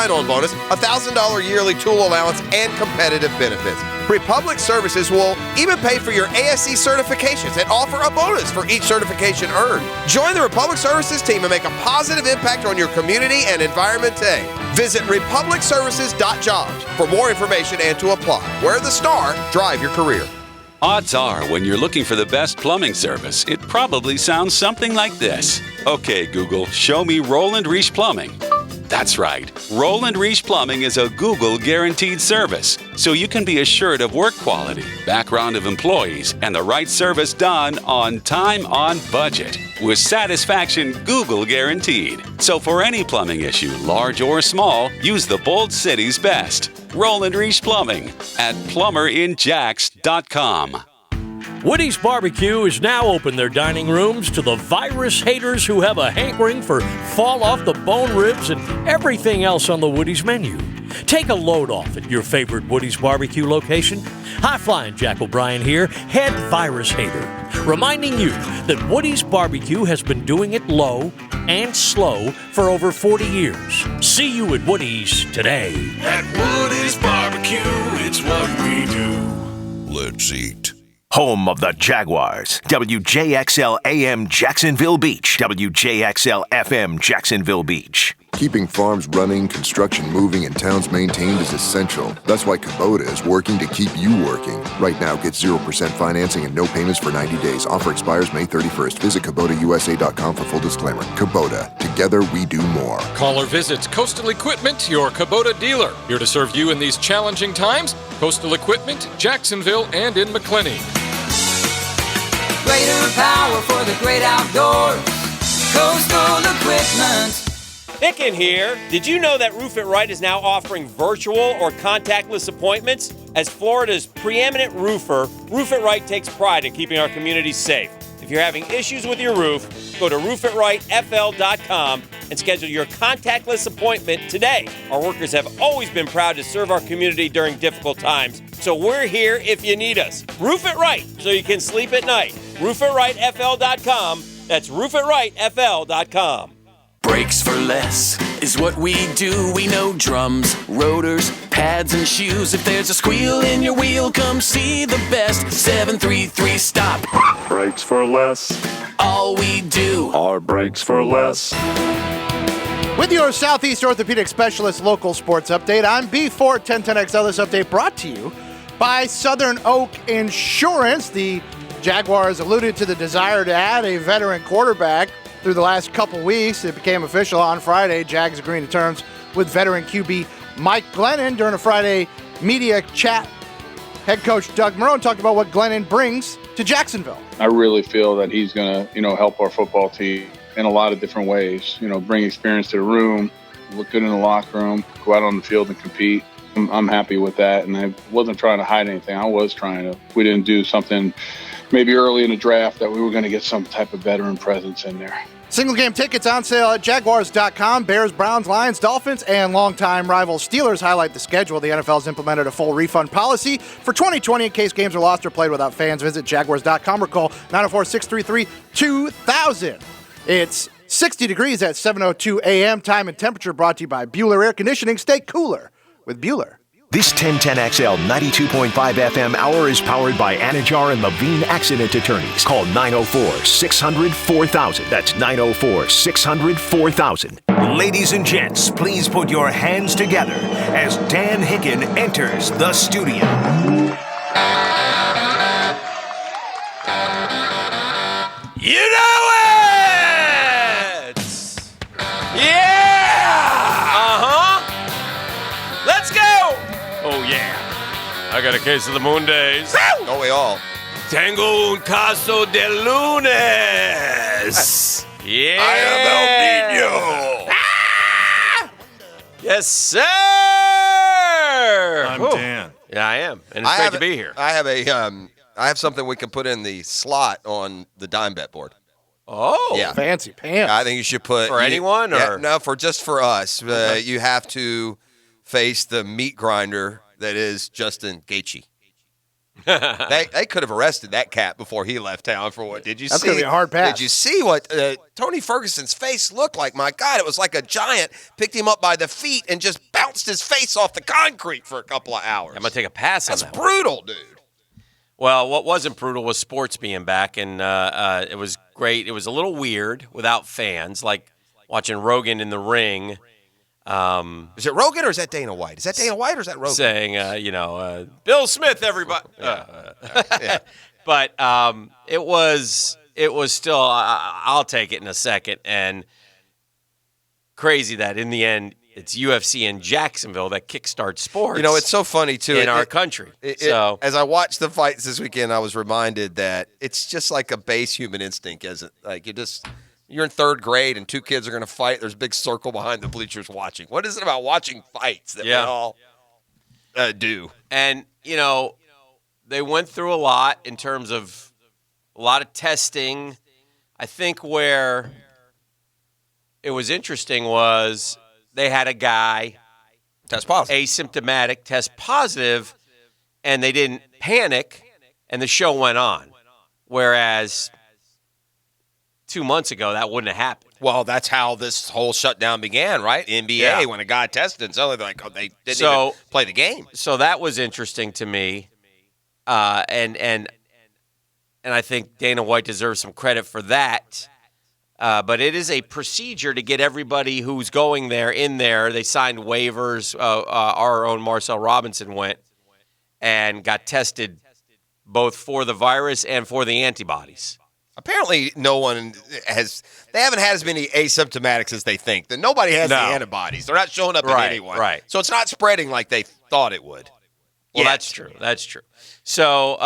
sign-on bonus, $1,000 yearly tool allowance, and competitive benefits. Republic Services will even pay for your ASE certifications and offer a bonus for each certification earned. Join the Republic Services team and make a positive impact on your community and environment today. Visit republicservices.jobs for more information and to apply. Wear the star, drive your career. Odds are, when you're looking for the best plumbing service, it probably sounds something like this. Okay, Google, show me Roland Reich Plumbing. That's right. Roland Reich Plumbing is a Google guaranteed service, so you can be assured of work quality, background of employees, and the right service done on time, on budget. With satisfaction Google guaranteed. So for any plumbing issue, large or small, use the Bold City's best. Roland Reich Plumbing at plumberinjacks.com. Woody's Barbecue is now open their dining rooms to the virus haters who have a hankering for fall-off-the-bone ribs and everything else on the Woody's menu. Take a load off at your favorite Woody's Barbecue location. High-flying Jack O'Brien here, head virus hater, reminding you that Woody's Barbecue has been doing it low and slow for over 40 years. See you at Woody's today. At Woody's Barbecue, it's what we do. Let's eat. Home of the Jaguars. WJXL AM Jacksonville Beach. WJXL FM Jacksonville Beach. Keeping farms running, construction moving, and towns maintained is essential. That's why Kubota is working to keep you working. Right now, get 0% financing and no payments for 90 days. Offer expires May 31st. Visit KubotaUSA.com for full disclaimer. Kubota. Together, we do more. Call or visit Coastal Equipment, your Kubota dealer. Here to serve you in these challenging times. Coastal Equipment, Jacksonville, and in McClenny. Greater power for the great outdoors. Coastal Equipment. Pickin' here. Did you know that Roof It Right is now offering virtual or contactless appointments? As Florida's preeminent roofer, Roof It Right takes pride in keeping our communities safe. If you're having issues with your roof, go to roofitRightFL.com and schedule your contactless appointment today. Our workers have always been proud to serve our community during difficult times, so we're here if you need us. Roof It Right so you can sleep at night. RoofItRightFL.com. That's RoofItRightFL.com. Brakes for less is what we do. We know drums, rotors, pads, and shoes. If there's a squeal in your wheel, come see the best. 733 Stop. Brakes for less. All we do are brakes for less. With your Southeast Orthopedic Specialist local sports update, I'm B4 1010XL. This update brought to you by Southern Oak Insurance. The Jaguars alluded to the desire to add a veteran quarterback through the last couple weeks. It became official on Friday. Jags agreeing to terms with veteran QB Mike Glennon. During a Friday media chat, head coach Doug Marrone talked about what Glennon brings to Jacksonville. I really feel that he's going to, help our football team in a lot of different ways. Bring experience to the room, look good in the locker room, go out on the field and compete. I'm happy with that, and I wasn't trying to hide anything. I was trying to. We didn't do something maybe early in the draft that we were going to get some type of veteran presence in there. Single game tickets on sale at Jaguars.com. Bears, Browns, Lions, Dolphins, and longtime rival Steelers highlight the schedule. The NFL's implemented a full refund policy for 2020 in case games are lost or played without fans. Visit Jaguars.com or call 904-633-2000. It's 60 degrees at 7:02 a.m. Time and temperature brought to you by Bueller Air Conditioning. Stay cooler with Bueller. This 1010XL 92.5 FM hour is powered by Anajar and Levine Accident Attorneys. Call 904-600-4000. That's 904-600-4000. Ladies and gents, please put your hands together as Dan Hicken enters the studio. You know it! Yeah! Uh-huh. Let's go! Oh, yeah. I got a case of the Moon Days. Don't we all? Tango un caso de lunes. Yeah. I am El Nino. Ah! Yes, sir. I'm Dan. Yeah, I am. And it's great to be here. I have something we can put in the slot on the dime bet board. Oh, yeah. Fancy pants. I think you should put for anyone or no, just for us. Okay. You have to face the meat grinder that is Justin Gaethje. They could have arrested that cat before he left town for what? Did you see? That's going to be a hard pass. Did you see what Tony Ferguson's face looked like? My God, it was like a giant picked him up by the feet and just bounced his face off the concrete for a couple of hours. I'm going to take a pass on That's that. brutal, dude. Well, what wasn't brutal was sports being back, and it was great. It was a little weird without fans, like watching Rogan in the ring. Is it Rogan or is that Dana White? Is that Dana White or is that Rogan? Saying, Bill Smith, everybody. Yeah. But it was still, I'll take it in a second, and crazy that in the end, it's UFC in Jacksonville that kickstarts sports. You know, it's so funny, too. In our country. So as I watched the fights this weekend, I was reminded that it's just like a base human instinct, isn't it? Like, you're in third grade and two kids are going to fight. There's a big circle behind the bleachers watching. What is it about watching fights that we all do? And, you know, they went through a lot in terms of a lot of testing. I think where it was interesting was they had a guy test positive, asymptomatic, test positive, and they didn't panic, and the show went on. Whereas 2 months ago, that wouldn't have happened. Well, that's how this whole shutdown began, right? NBA, when a guy tested, and suddenly they're like, they didn't even play the game. So that was interesting to me, and I think Dana White deserves some credit for that. But it is a procedure to get everybody who's going there in there. They signed waivers. Our own Marcel Robinson went and got tested both for the virus and for the antibodies. Apparently, no one they haven't had as many asymptomatics as they think. That nobody has the antibodies. They're not showing up in anyone. Right. So it's not spreading like they thought it would. Well, that's true. That's true. So,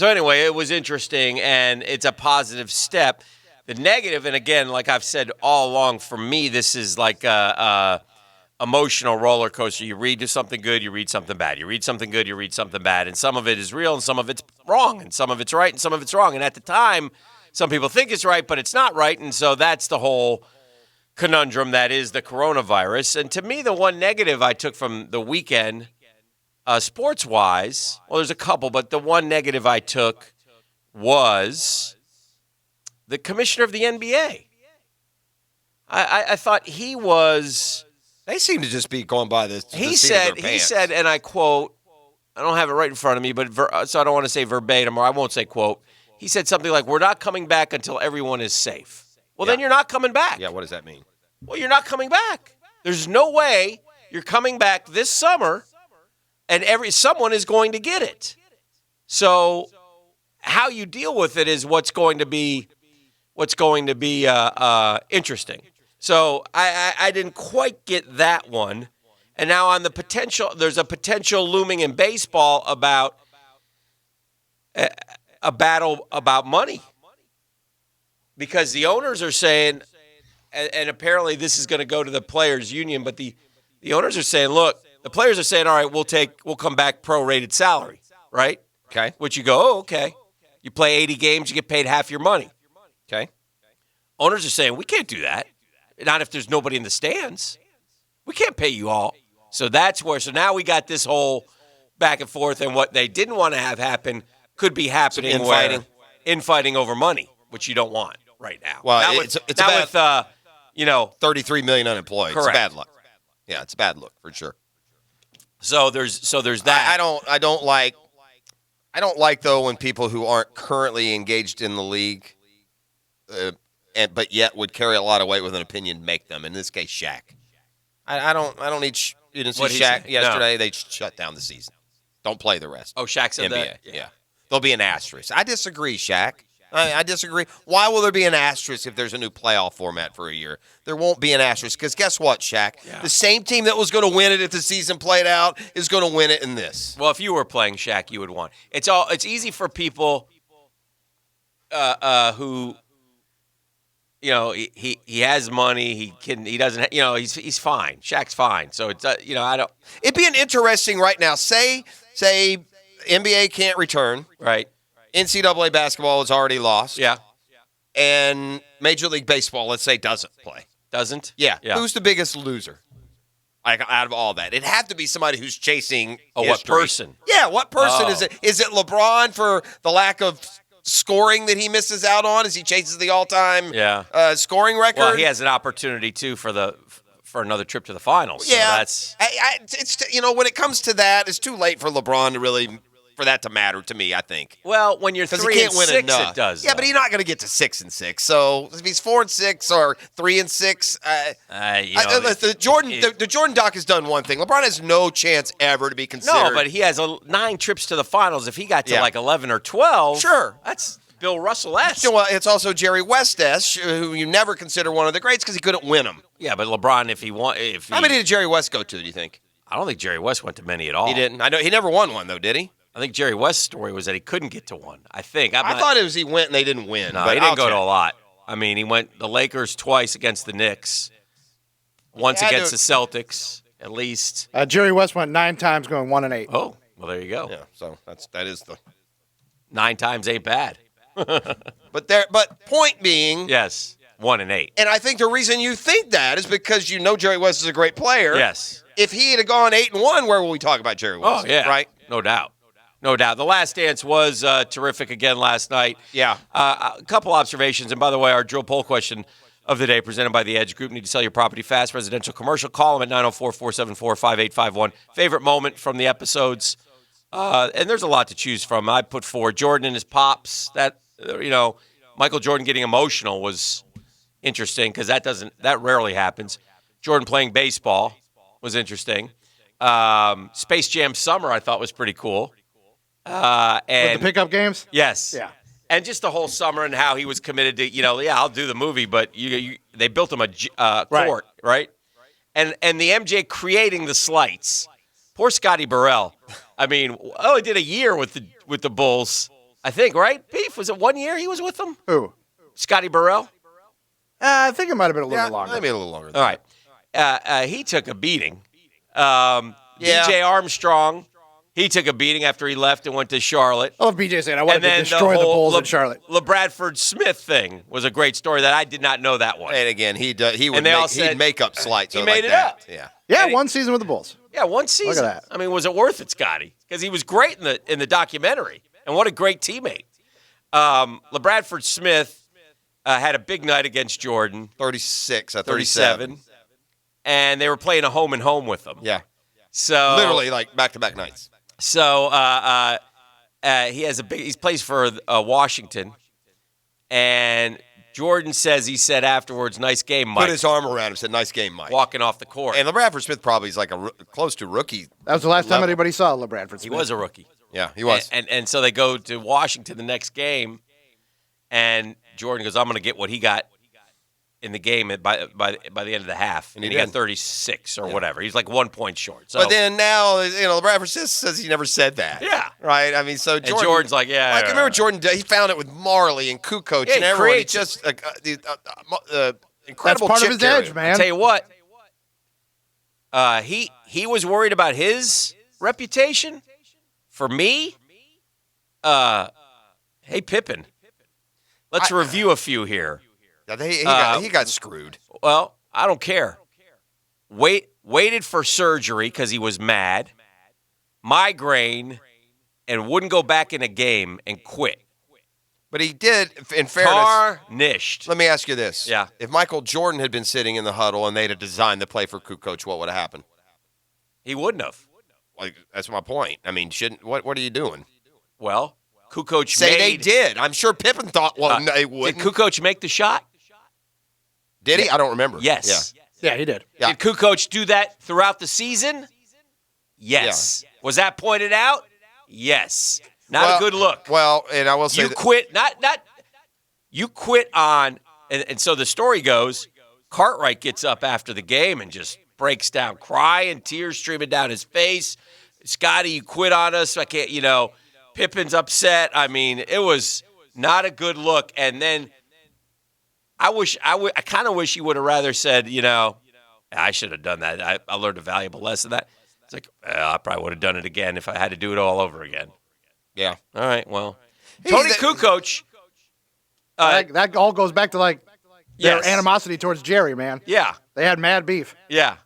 anyway, it was interesting, and it's a positive step. The negative, and again, like I've said all along, for me, this is like a emotional roller coaster. You read something good, you read something bad. You read something good, you read something bad. And some of it is real, and some of it's wrong, and some of it's right, and some of it's wrong. And at the time, some people think it's right, but it's not right. And so that's the whole conundrum that is the coronavirus. And to me, the one negative I took from the weekend, sports-wise, well, there's a couple, but the one negative I took was the commissioner of the NBA. I thought he was. They seem to just be going by this. He said, and I quote, I don't have it right in front of me, but so I don't want to say verbatim, or I won't say quote. He said something like, "We're not coming back until everyone is safe." Well, then you're not coming back. Yeah, what does that mean? Well, you're not coming back. There's no way you're coming back this summer, and someone is going to get it. So, how you deal with it is what's going to be interesting. So I didn't quite get that one. And now on the potential, there's a potential looming in baseball about a battle about money. Because the owners are saying, and apparently this is going to go to the players' union, but the owners are saying, look, the players are saying, all right, we'll come back prorated salary, right? Okay. Which you go, oh, okay. You play 80 games, you get paid half your money. Okay. Owners are saying, we can't do that. Not if there's nobody in the stands. We can't pay you all. So that's where, so now we got this whole back and forth, and what they didn't want to have happen could be happening. Infighting over money, which you don't want right now. Well, it's about, with 33 million unemployed. Correct. It's bad luck. Yeah, it's a bad look for sure. So there's that. I don't like though when people who aren't currently engaged in the league, but yet would carry a lot of weight with an opinion, make them. In this case, Shaq. I don't need. You didn't see Shaq yesterday. No. They shut down the season. Don't play the rest. Oh, Shaq said NBA. that. Yeah. There'll be an asterisk. I disagree, Shaq. I disagree. Why will there be an asterisk if there's a new playoff format for a year? There won't be an asterisk because guess what, Shaq? Yeah. The same team that was going to win it if the season played out is going to win it in this. Well, if you were playing Shaq, you would want. It's easy for people who, he has money. He doesn't. He's fine. Shaq's fine. So it's I don't. It'd be an interesting right now. Say NBA can't return. Right. NCAA basketball is already lost. Yeah. And Major League Baseball, let's say, doesn't play. Doesn't? Yeah. Who's the biggest loser? Like, out of all that? It'd have to be somebody who's chasing history. What person? Yeah, what person is it? Is it LeBron for the lack of scoring that he misses out on as he chases the all-time scoring record? Well, he has an opportunity, too, for for another trip to the finals. So Yeah, that's it's when it comes to that, it's too late for LeBron to really for that to matter to me. I think. well, when you're 'Cause 3 he and can't win 6, enough. it does. Yeah, but he's not going to get to 6 and 6. So if he's 4 and 6 or 3 and 6, the Jordan doc has done one thing. LeBron has no chance ever to be considered. No, but he has 9 trips to the finals. If he got to like 11 or 12, sure, that's Bill Russell-esque. Well, it's also Jerry West-esque, who you never consider one of the greats because he couldn't win them. Yeah, but LeBron, how many did Jerry West go to? Do you think? I don't think Jerry West went to many at all. He didn't. I know he never won one though, did he? I think Jerry West's story was that he couldn't get to one. I thought it was he went and they didn't win. No, but he didn't go to a lot. I mean, he went the Lakers twice against the Knicks, once against the Celtics, at least. Jerry West went 9 times, going 1 and 8. Oh, well, there you go. Yeah, so that is the 9 times ain't bad. But point being, yes, 1 and 8. And I think the reason you think that is because Jerry West is a great player. Yes. If he had gone 8 and 1, where will we talk about Jerry West? Oh yeah, right. No doubt. No doubt. The Last Dance was terrific again last night. Yeah. A couple observations. And by the way, our drill poll question of the day presented by the Edge Group. Need to sell your property fast, residential, commercial. Call them at 904-474-5851. Favorite moment from the episodes. And there's a lot to choose from. I put forward Jordan and his pops. That, Michael Jordan getting emotional was interesting because that rarely happens. Jordan playing baseball was interesting. Space Jam Summer I thought was pretty cool. And with the pickup games? Yes. Yeah. And just the whole summer and how he was committed to, I'll do the movie, but they built him a court, right? And the MJ creating the slights. Poor Scotty Burrell. I mean, he did a year with the Bulls, I think, right? Beef, was it 1 year he was with them? Who? Scotty Burrell? I think it might have been a little bit longer. Maybe a little longer. All right. He took a beating. DJ Armstrong. He took a beating after he left and went to Charlotte. I love BJ saying, I wanted to destroy the Bulls in Charlotte. LeBradford Smith thing was a great story that I did not know that one. And again, he'd make up slights. He made it up. Yeah. One season with the Bulls. Yeah, one season. Look at that. I mean, was it worth it, Scotty? Because he was great in the documentary. And what a great teammate. LeBradford Smith had a big night against Jordan. 36 at 37. And they were playing a home and home with them. Yeah. So literally like back-to-back nights. So he plays for Washington, and Jordan he said afterwards, "Nice game, Mike." Put his arm around him, said, "Nice game, Mike." Walking off the court. And LeBradford Smith probably is like close to rookie. That was the last time anybody saw LeBradford Smith. He was a rookie. Yeah, he was. And so they go to Washington the next game, and Jordan goes, "I'm going to get what he got in the game by the end of the half." And he got 36 or whatever. He's like 1 point short. So, but then now, LeBradford says he never said that. Yeah. Right? I mean, so Jordan's like, yeah. Like, I remember Jordan, he found it with Marley and Kukoc and everyone. It's just incredible. That's part of his edge, man. I'll tell you what. He was worried about his reputation. For me, hey, Pippen, let's review a few here. He got screwed. Well, I don't care. Waited for surgery because he was mad, migraine, and wouldn't go back in a game and quit. But he did, in fairness. Tarnished. Let me ask you this. Yeah. If Michael Jordan had been sitting in the huddle and they'd have designed the play for Kukoc, what would have happened? He wouldn't have. Like, that's my point. I mean, what are you doing? Well, Kukoc they did. I'm sure Pippen thought, they wouldn't. Did Kukoc make the shot? Did he? I don't remember. Yes. Yeah, he did. Yeah. Did Kukoc do that throughout the season? Yes. Yeah. Was that pointed out? Yes. Not a good look. Well, and I will say you quit. You quit on, and so the story goes. Cartwright gets up after the game and just breaks down, crying, tears streaming down his face. Scotty, you quit on us. I can't. Pippen's upset. I mean, it was not a good look. And then I kind of wish he would have rather said, I should have done that. I learned a valuable lesson. That it's like I probably would have done it again if I had to do it all over again. Yeah. All right. Well, Tony Kukoc. That all goes back to their animosity towards Jerry, man. Yeah. They had mad beef. Yeah.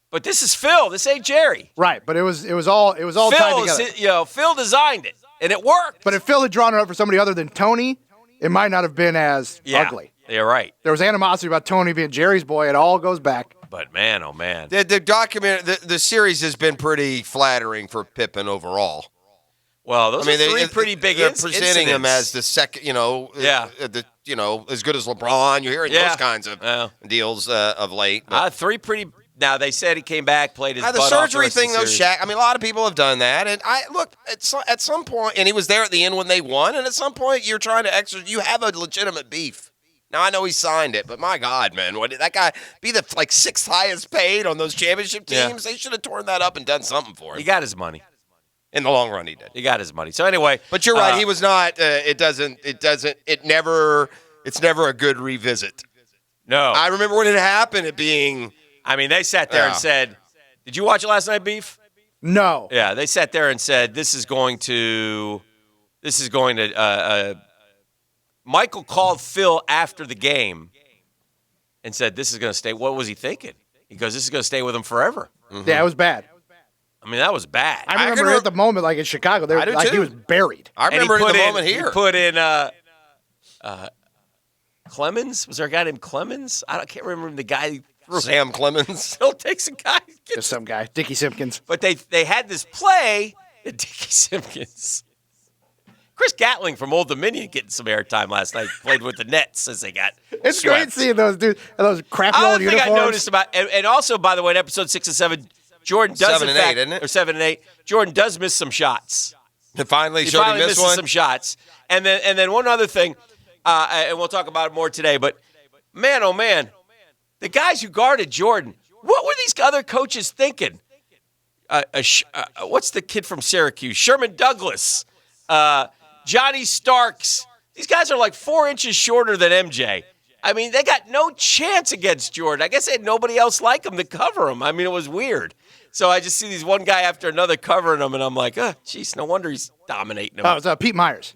But this is Phil. This ain't Jerry. Right. But it was all tied together. Phil designed it, and it worked. But if Phil had drawn it up for somebody other than Tony, it might not have been as ugly. You're right. There was animosity about Tony being Jerry's boy. It all goes back. but man, oh man. The series has been pretty flattering for Pippen overall. Well, those are three pretty big They're incidents. presenting him as the second, as good as LeBron. You're hearing those kinds of deals of late. Three pretty. Now they said he came back, played his butt the off surgery the thing, though, series. Shaq. I mean, a lot of people have done that, and at some point, and he was there at the end when they won, and at some point, you're trying to exercise. You have a legitimate beef. Now I know he signed it, but my God, man, what did that guy be the sixth highest paid on those championship teams? They should have torn that up and done something for him. He got his money. In the long run, he did. He got his money. So anyway, but you're right. He was not. It's never a good revisit. No, I remember when it happened. It being. I mean, they sat there and said, "Did you watch it last night, Beef?" No. Yeah, they sat there and said, "This is going to." Michael called Phil after the game and said, "This is going to stay." What was he thinking? He goes, "This is going to stay with him forever." Mm-hmm. Yeah, it was bad. I mean, that was bad. I remember at the moment, in Chicago, he was buried. I remember at the moment here. He put in Clemens. Was there a guy named Clemens? I can't remember the guy. Sam Clemens. Still takes a guy. Just some guy. Dickie Simpkins. But they had this play that Dickie Simpkins. Chris Gatling from Old Dominion getting some airtime last night. Played with the Nets as they got It's swept. great seeing those dudes and those crappy old uniforms. I noticed about, and also, by the way, in episode 6 and 7, Jordan does 7 and 8, isn't it? Or 7 and 8. Jordan does miss some shots. He finally misses one. some shots. And then one other thing, and we'll talk about it more today. But man, oh man, the guys who guarded Jordan, what were these other coaches thinking? What's the kid from Syracuse? Sherman Douglas, Johnny Starks. These guys are 4 inches shorter than MJ. I mean, they got no chance against Jordan. I guess they had nobody else like him to cover him. I mean, it was weird. So I just see these one guy after another covering him, and I'm like, geez, no wonder he's dominating him. Oh, it was Pete Myers.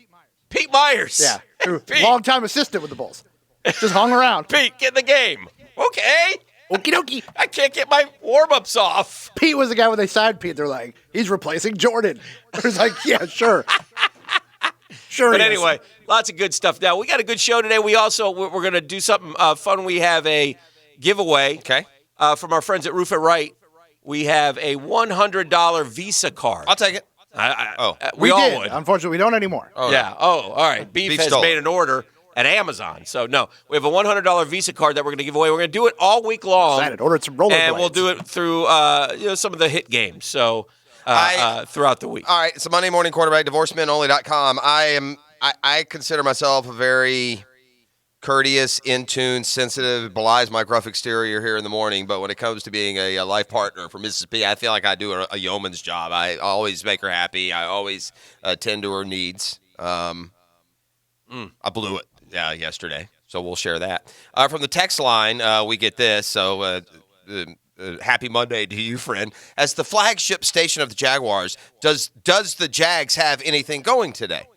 Pete Myers. Yeah. Long-time assistant with the Bulls. Just hung around. Pete, get in the game. Okay. Okie dokie. I can't get my warm-ups off. Pete was the guy when they signed Pete. They're like, he's replacing Jordan. I was like, yeah, sure. Sure. But anyway, lots of good stuff. Now, we got a good show today. We're going to do something fun. We have a giveaway from our friends at Roof It Right. We have a $100 Visa card. I'll take it. We all did. would. Unfortunately, we don't anymore. Oh, yeah. Oh, all right. Beef has made an order at Amazon. So, no, we have a $100 Visa card that we're going to give away. We're going to do it all week long. Excited. Ordered some rollerblades. And we'll do it through some of the hit games. So, throughout the week. All right. So, Monday Morning Quarterback, divorcemenonly.com. I consider myself a very courteous, in tune, sensitive, belies my gruff exterior here in the morning. But when it comes to being a life partner for Mrs. P, I feel like I do a yeoman's job. I always make her happy. I always tend to her needs. I blew it yesterday, so we'll share that. From the text line, we get this. So happy Monday to you, friend. As the flagship station of the Jaguars, does the Jags have anything going today?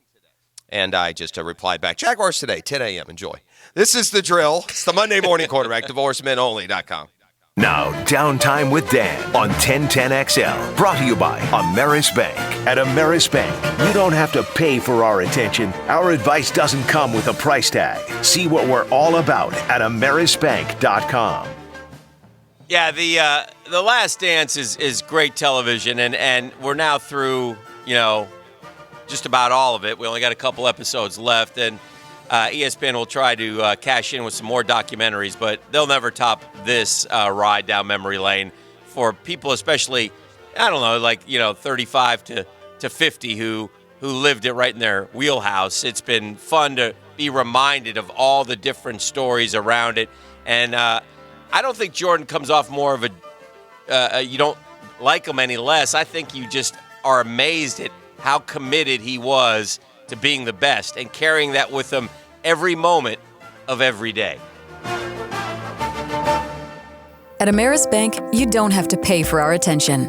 And I just replied back, Jaguars today, 10 a.m. Enjoy. This is the drill. It's the Monday Morning Quarterback, divorcemenonly.com. Now, Downtime with Dan on 1010XL. Brought to you by Ameris Bank. At Ameris Bank, you don't have to pay for our attention. Our advice doesn't come with a price tag. See what we're all about at amerisbank.com. Yeah, the Last Dance is great television, and we're now through, just about all of it. We only got a couple episodes left, and ESPN will try to cash in with some more documentaries, but they'll never top this ride down memory lane for people, especially, 35 to 50 who lived it right in their wheelhouse. It's been fun to be reminded of all the different stories around it, and I don't think Jordan comes off more of you don't like him any less. I think you just are amazed at how committed he was to being the best and carrying that with him every moment of every day. At Ameris Bank, you don't have to pay for our attention.